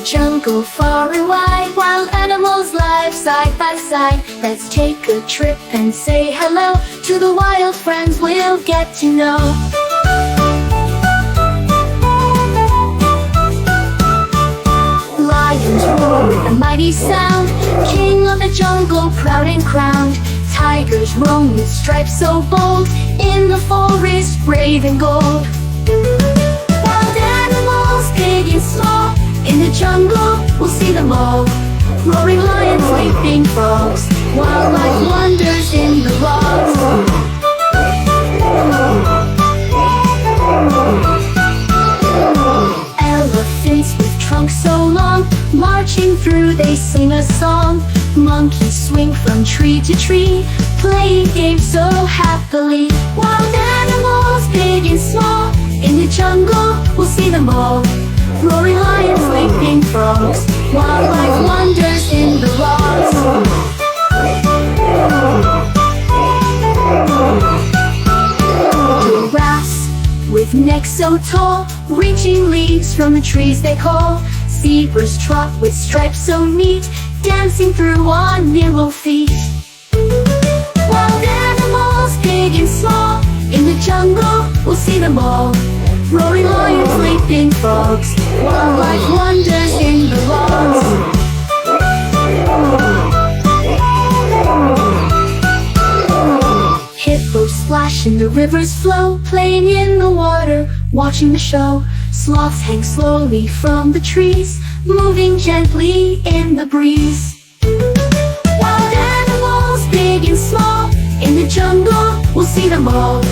jungle far and wide, wild animals live side by side. Let's take a trip and say hello to the wild friends we'll get to know. Lions roar with a mighty sound, king of the jungle, proud and crowned. Tigers roam with stripes so bold, in the forest brave and gold. Wild animals, big and small, in the jungle we'll see them all. Roaring lions, leaping frogs, wildlife wonders in the logs. Elephants with trunks so long, marching through they sing a song. Monkeys swing from tree to tree, playing games so happily. Wild animals, big and small, in the jungle we'll see them all. Roaring lions, leaping frogs, wildlife wonders in the logs. Giraffes with necks so tall, reaching leaves from the trees they call. Zebras trot with stripes so neat, dancing through on nimble feet. Wild animals, big and small, in the jungle we'll see them all. Roaring lions, leaping frogs, wildlife wonders in the logs. Hippos splash in the river's flow, playing in the water, watching the show. Sloths hang slowly from the trees, moving gently in the breeze. Wild animals, big and small, in the jungle we'll see them all.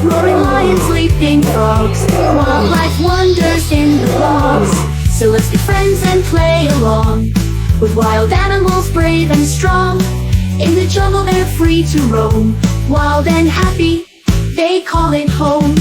Roaring lions, leaping frogs, wildlife wonders in the logs. So let's be friends and play along with wild animals, brave and strong. In the jungle they're free to roam, wild and happy, they call it home.